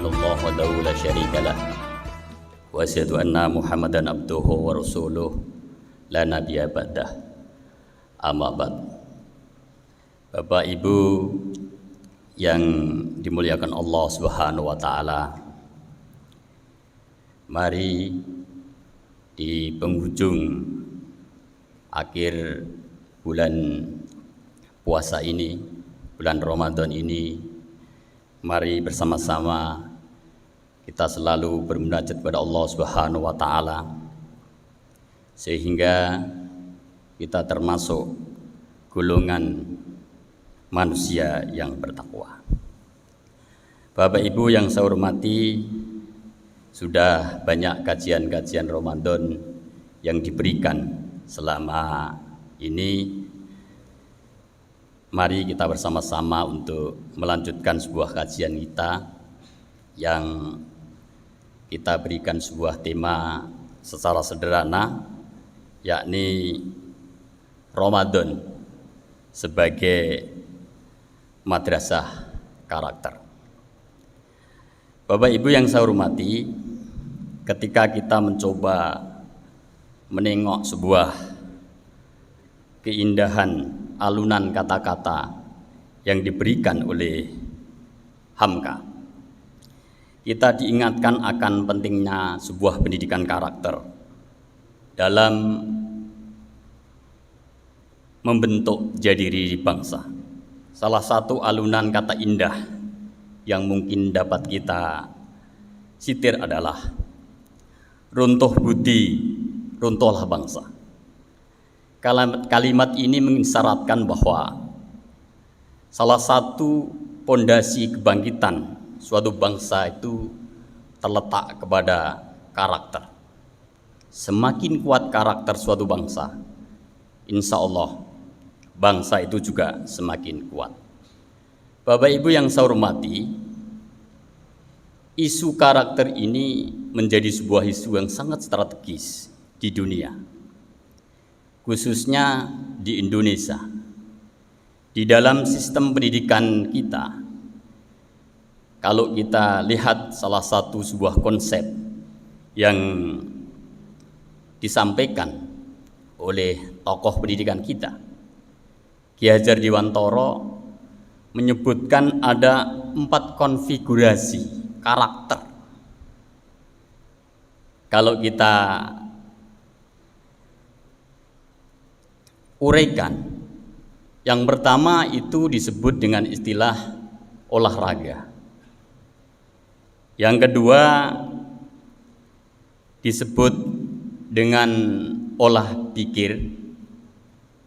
illallah wahdahu la syarika lah wa asyhadu anna Muhammadan abduhu wa rasuluh la nabiyya ba'dah. Amma ba'd. Bapak Ibu yang dimuliakan Allah Subhanahu wa taala, mari di penghujung akhir bulan puasa ini, bulan Ramadan ini, mari bersama-sama kita selalu bermunajat kepada Allah Subhanahu wa taala sehingga kita termasuk golongan manusia yang bertakwa. Bapak Ibu yang saya hormati, sudah banyak kajian-kajian Ramadan yang diberikan selama ini. Mari kita bersama-sama untuk melanjutkan sebuah kajian kita yang kita berikan sebuah tema secara sederhana, yakni Ramadan sebagai madrasah karakter. Bapak Ibu yang saya hormati, ketika kita mencoba menengok sebuah keindahan alunan kata-kata yang diberikan oleh Hamka, kita diingatkan akan pentingnya sebuah pendidikan karakter dalam membentuk jadi diri bangsa. Salah satu alunan kata indah yang mungkin dapat kita sitir adalah runtuh budi, runtuhlah bangsa. Kalimat ini mengisyaratkan bahwa salah satu pondasi kebangkitan suatu bangsa itu terletak kepada karakter. Semakin kuat karakter suatu bangsa, insya Allah bangsa itu juga semakin kuat. Bapak Ibu yang saya hormati, isu karakter ini menjadi sebuah isu yang sangat strategis di dunia, khususnya di Indonesia. Di dalam sistem pendidikan kita, kalau kita lihat salah satu sebuah konsep yang disampaikan oleh tokoh pendidikan kita, Ki Hajar Dewantara, menyebutkan ada 4 konfigurasi karakter. Kalau kita uraikan, yang pertama itu disebut dengan istilah olahraga. Yang kedua disebut dengan olah pikir.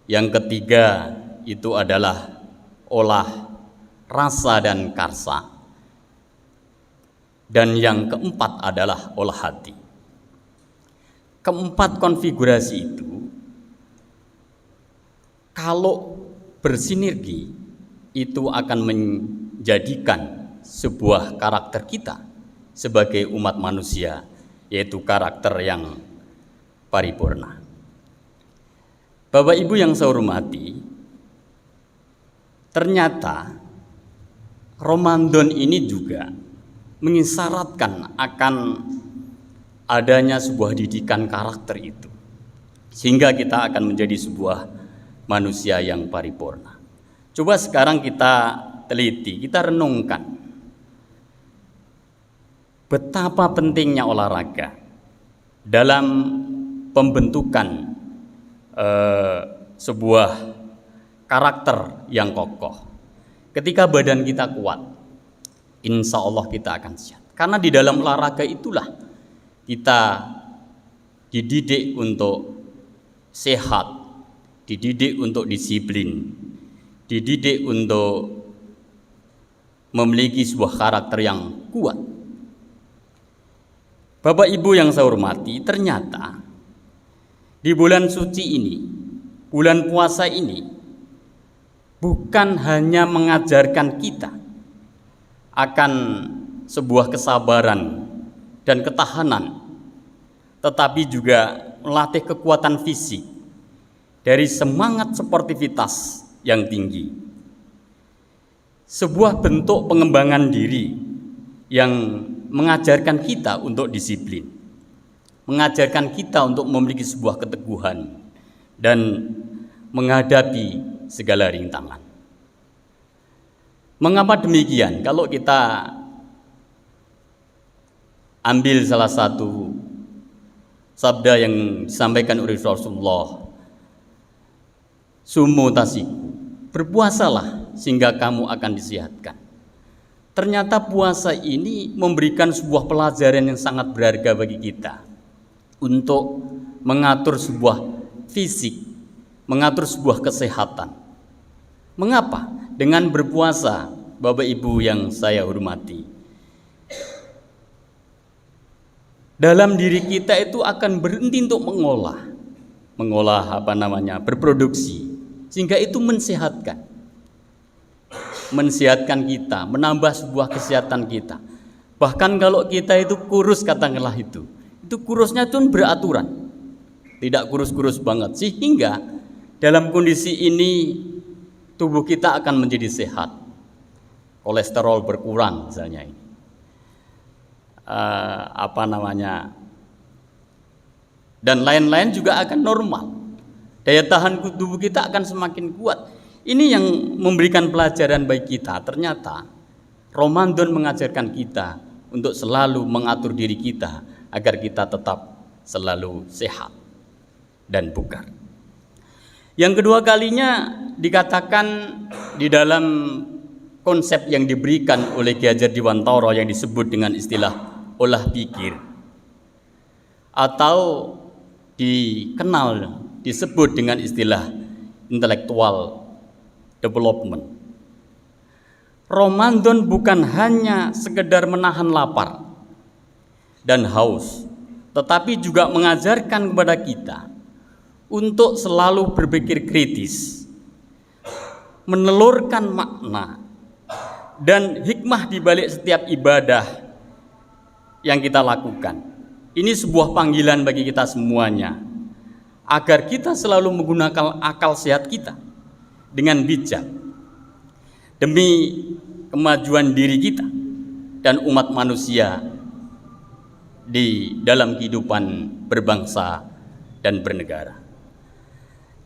Yang ketiga itu adalah olah rasa dan karsa. Dan yang keempat adalah olah hati. Keempat konfigurasi itu kalau bersinergi itu akan menjadikan sebuah karakter kita sebagai umat manusia, yaitu karakter yang paripurna. Bapak Ibu yang saya hormati, ternyata Ramadan ini juga mengisyaratkan akan adanya sebuah didikan karakter itu, sehingga kita akan menjadi sebuah manusia yang paripurna. Coba sekarang kita teliti, kita renungkan betapa pentingnya olahraga dalam pembentukan sebuah karakter yang kokoh. Ketika badan kita kuat, insya Allah kita akan sehat. Karena di dalam olahraga itulah kita dididik untuk sehat, dididik untuk disiplin, dididik untuk memiliki sebuah karakter yang kuat. Bapak Ibu yang saya hormati, ternyata di bulan suci ini, bulan puasa ini, bukan hanya mengajarkan kita akan sebuah kesabaran dan ketahanan, tetapi juga melatih kekuatan fisik dari semangat sportivitas yang tinggi. Sebuah bentuk pengembangan diri yang mengajarkan kita untuk disiplin, mengajarkan kita untuk memiliki sebuah keteguhan dan menghadapi segala rintangan. Mengapa demikian? Kalau kita ambil salah satu sabda yang disampaikan oleh Rasulullah, sumu tasiku, berpuasalah sehingga kamu akan disehatkan. Ternyata puasa ini memberikan sebuah pelajaran yang sangat berharga bagi kita untuk mengatur sebuah fisik, mengatur sebuah kesehatan. Mengapa? Dengan berpuasa, Bapak Ibu yang saya hormati, dalam diri kita itu akan berhenti untuk mengolah berproduksi, sehingga itu mensehatkan kita, menambah sebuah kesehatan kita. Bahkan kalau kita itu kurus, katakanlah itu kurusnya itu beraturan, tidak kurus-kurus banget, sehingga dalam kondisi ini tubuh kita akan menjadi sehat, kolesterol berkurang misalnya ini, dan lain-lain juga akan normal, daya tahan tubuh kita akan semakin kuat. Ini yang memberikan pelajaran bagi kita. Ternyata Ramadan mengajarkan kita untuk selalu mengatur diri kita agar kita tetap selalu sehat dan bugar. Yang kedua kalinya dikatakan di dalam konsep yang diberikan oleh Ki Hajar Dewantara yang disebut dengan istilah olah pikir, atau disebut dengan istilah intellectual development. Ramadan bukan hanya sekedar menahan lapar dan haus, tetapi juga mengajarkan kepada kita untuk selalu berpikir kritis, menelurkan makna dan hikmah di balik setiap ibadah yang kita lakukan. Ini sebuah panggilan bagi kita semuanya, agar kita selalu menggunakan akal sehat kita dengan bijak demi kemajuan diri kita dan umat manusia di dalam kehidupan berbangsa dan bernegara.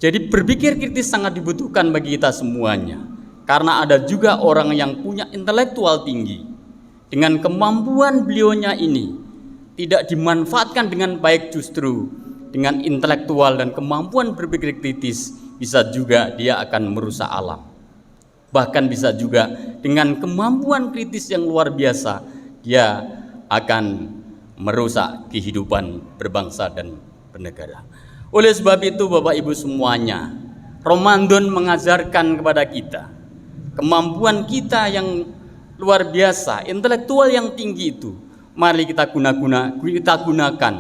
Jadi berpikir kritis sangat dibutuhkan bagi kita semuanya, karena ada juga orang yang punya intelektual tinggi, dengan kemampuan beliaunya ini tidak dimanfaatkan dengan baik, justru dengan intelektual dan kemampuan berpikir kritis bisa juga dia akan merusak alam. Bahkan bisa juga dengan kemampuan kritis yang luar biasa dia akan merusak kehidupan berbangsa dan bernegara. Oleh sebab itu Bapak Ibu semuanya, Ramadan mengajarkan kepada kita kemampuan kita yang luar biasa, intelektual yang tinggi itu. Mari kita gunakan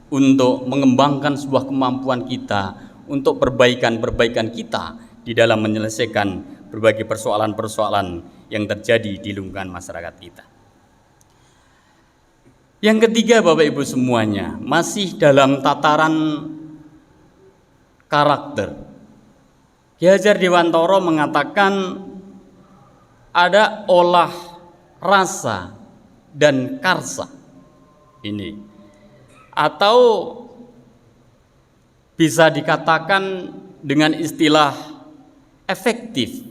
untuk mengembangkan sebuah kemampuan kita, untuk perbaikan kita di dalam menyelesaikan berbagai persoalan-persoalan yang terjadi di lingkungan masyarakat kita. Yang ketiga Bapak Ibu semuanya, masih dalam tataran karakter, Ki Hajar Dewantara mengatakan ada olah rasa dan karsa ini, atau bisa dikatakan dengan istilah effective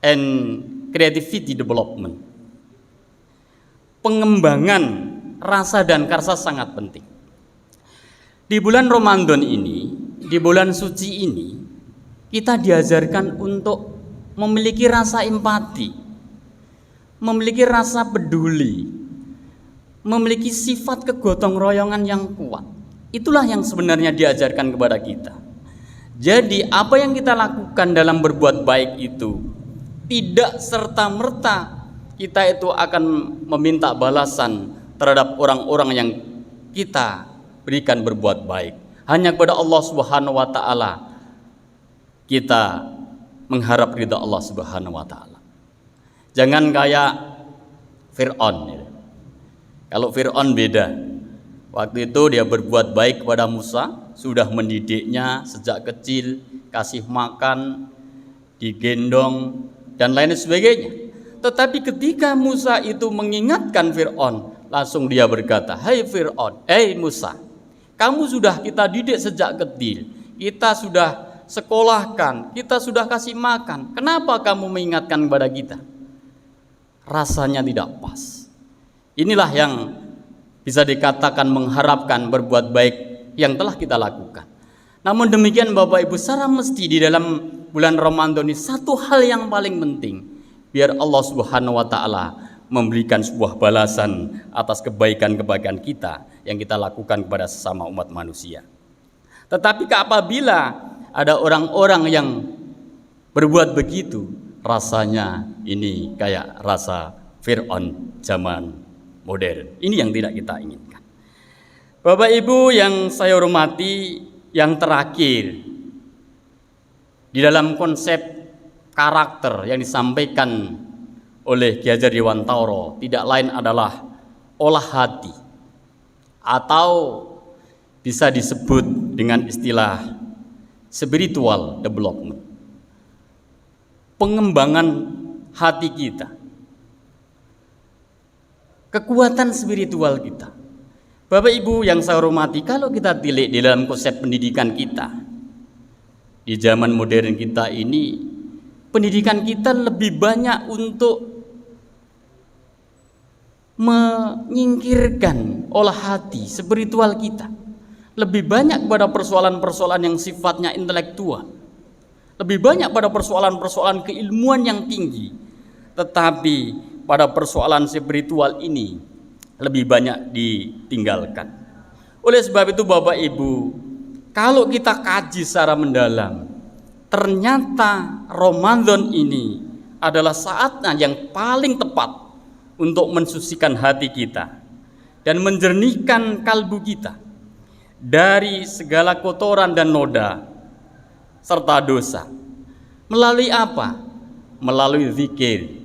and creativity development. Pengembangan rasa dan karsa sangat penting. Di bulan Ramadan ini, di bulan suci ini, kita diajarkan untuk memiliki rasa empati, memiliki rasa peduli, memiliki sifat kegotong royongan yang kuat. Itulah yang sebenarnya diajarkan kepada kita. Jadi apa yang kita lakukan dalam berbuat baik itu tidak serta-merta kita itu akan meminta balasan terhadap orang-orang yang kita berikan berbuat baik. Hanya kepada Allah Subhanahu wa taala kita mengharap ridha Allah Subhanahu wa taala. Jangan kayak Fir'aun ya. Kalau Fir'aun beda. Waktu itu dia berbuat baik kepada Musa, sudah mendidiknya sejak kecil, kasih makan, digendong dan lain sebagainya. Tetapi ketika Musa itu mengingatkan Fir'aun, langsung dia berkata, "Hai Fir'aun, Musa, kamu sudah kita didik sejak kecil, kita sudah sekolahkan, kita sudah kasih makan. Kenapa kamu mengingatkan kepada kita?" Rasanya tidak pas. Inilah yang bisa dikatakan mengharapkan berbuat baik yang telah kita lakukan. Namun demikian Bapak Ibu, secara mesti di dalam bulan Ramadan ini satu hal yang paling penting, biar Allah Subhanahu wa taala memberikan sebuah balasan atas kebaikan-kebaikan kita yang kita lakukan kepada sesama umat manusia. Tetapi apabila ada orang-orang yang berbuat begitu, rasanya ini kayak rasa Fir'aun zaman modern. Ini yang tidak kita inginkan. Bapak Ibu yang saya hormati, yang terakhir di dalam konsep karakter yang disampaikan oleh Ki Hajar Dewantara tidak lain adalah olah hati, atau bisa disebut dengan istilah spiritual development, pengembangan hati kita, kekuatan spiritual kita. Bapak Ibu yang saya hormati, kalau kita tilik di dalam konsep pendidikan kita di zaman modern kita ini, pendidikan kita lebih banyak untuk menyingkirkan olah hati spiritual kita, lebih banyak pada persoalan-persoalan yang sifatnya intelektual, lebih banyak pada persoalan-persoalan keilmuan yang tinggi. Tetapi pada persoalan spiritual ini lebih banyak ditinggalkan. Oleh sebab itu Bapak Ibu, kalau kita kaji secara mendalam, ternyata Ramadan ini adalah saatnya yang paling tepat untuk mensucikan hati kita dan menjernihkan kalbu kita dari segala kotoran dan noda serta dosa. Melalui apa? Melalui zikir,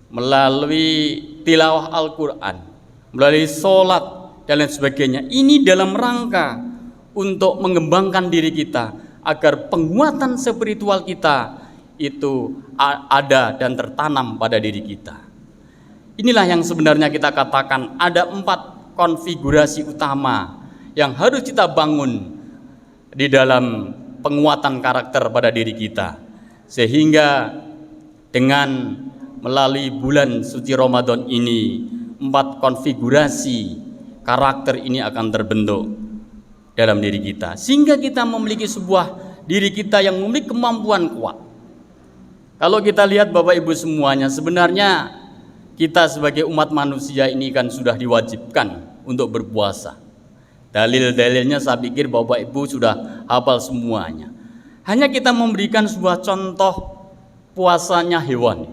melalui tilawah Al-Quran, melalui sholat dan lain sebagainya. Ini dalam rangka untuk mengembangkan diri kita agar penguatan spiritual kita itu ada dan tertanam pada diri kita. Inilah yang sebenarnya kita katakan ada 4 konfigurasi utama yang harus kita bangun di dalam penguatan karakter pada diri kita, sehingga dengan melalui bulan suci Ramadan ini 4 konfigurasi karakter ini akan terbentuk dalam diri kita, sehingga kita memiliki sebuah diri kita yang memiliki kemampuan kuat. Kalau kita lihat Bapak Ibu semuanya, sebenarnya kita sebagai umat manusia ini kan sudah diwajibkan untuk berpuasa. Dalil-dalilnya saya pikir Bapak Ibu sudah hafal semuanya. Hanya kita memberikan sebuah contoh puasanya hewan.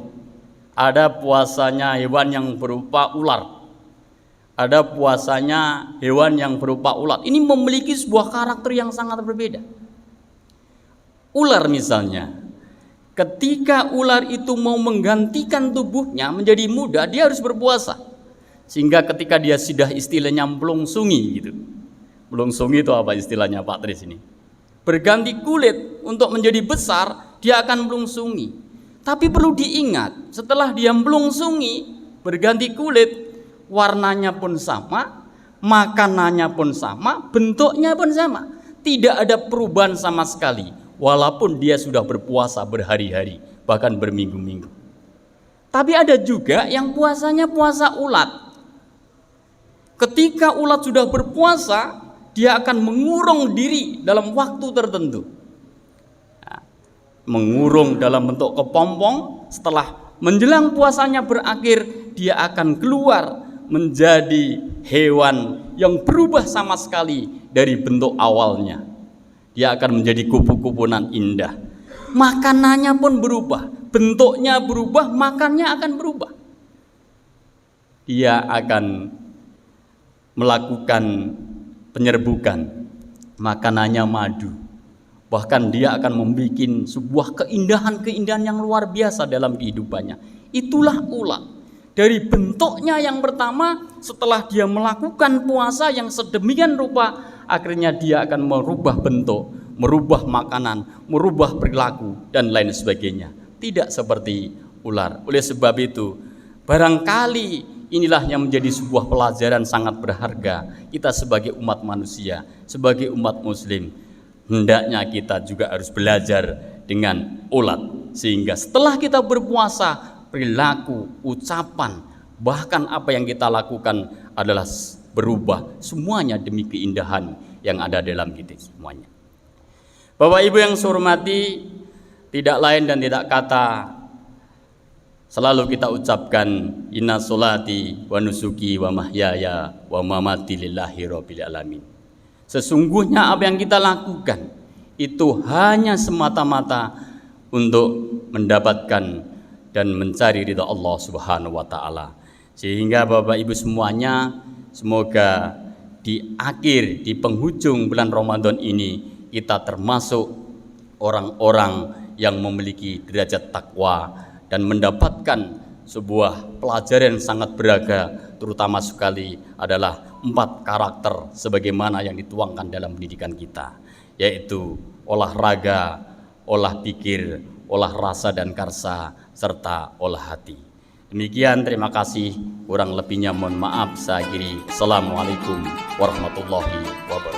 Ada puasanya hewan yang berupa ular, ada puasanya hewan yang berupa ulat. Ini memiliki sebuah karakter yang sangat berbeda. Ular misalnya, ketika ular itu mau menggantikan tubuhnya menjadi muda, dia harus berpuasa. Sehingga ketika dia sudah istilahnya melungsungi gitu. Melungsungi itu apa istilahnya Pak Tris ini? Berganti kulit untuk menjadi besar, dia akan melungsungi. Tapi perlu diingat, setelah dia melungsungi, berganti kulit, warnanya pun sama, makanannya pun sama, bentuknya pun sama. Tidak ada perubahan sama sekali, walaupun dia sudah berpuasa berhari-hari, bahkan berminggu-minggu. Tapi ada juga yang puasanya puasa ulat. Ketika ulat sudah berpuasa, dia akan mengurung diri dalam waktu tertentu. Mengurung dalam bentuk kepompong, setelah menjelang puasanya berakhir, dia akan keluar menjadi hewan yang berubah sama sekali dari bentuk awalnya. Dia akan menjadi kupu-kupunan indah. Makanannya pun berubah, bentuknya berubah, makannya akan berubah. Dia akan melakukan penyerbukan, makanannya madu. Bahkan dia akan membuat sebuah keindahan-keindahan yang luar biasa dalam kehidupannya. Itulah ulat. Dari bentuknya yang pertama, setelah dia melakukan puasa yang sedemikian rupa, akhirnya dia akan merubah bentuk, merubah makanan, merubah perilaku, dan lain sebagainya. Tidak seperti ular. Oleh sebab itu, barangkali inilah yang menjadi sebuah pelajaran sangat berharga kita sebagai umat manusia, sebagai umat muslim. Hendaknya kita juga harus belajar dengan ulat, sehingga setelah kita berpuasa, perilaku, ucapan, bahkan apa yang kita lakukan adalah berubah semuanya demi keindahan yang ada dalam kita semuanya. Bapak Ibu yang saya hormati, tidak lain dan tidak kata selalu kita ucapkan inna sholati wa nusuki wa mahyaya wa mamati lillahi rabbil alamin. Sesungguhnya apa yang kita lakukan itu hanya semata-mata untuk mendapatkan dan mencari ridha Allah Subhanahu wa taala. Sehingga Bapak Ibu semuanya, semoga di akhir, di penghujung bulan Ramadan ini kita termasuk orang-orang yang memiliki derajat takwa dan mendapatkan sebuah pelajaran yang sangat berharga, terutama sekali adalah 4 karakter sebagaimana yang dituangkan dalam pendidikan kita, yaitu olahraga, olah pikir, olah rasa dan karsa, serta olah hati. Demikian, terima kasih. Kurang lebihnya mohon maaf. Saya akhiri. Assalamualaikum warahmatullahi wabarakatuh.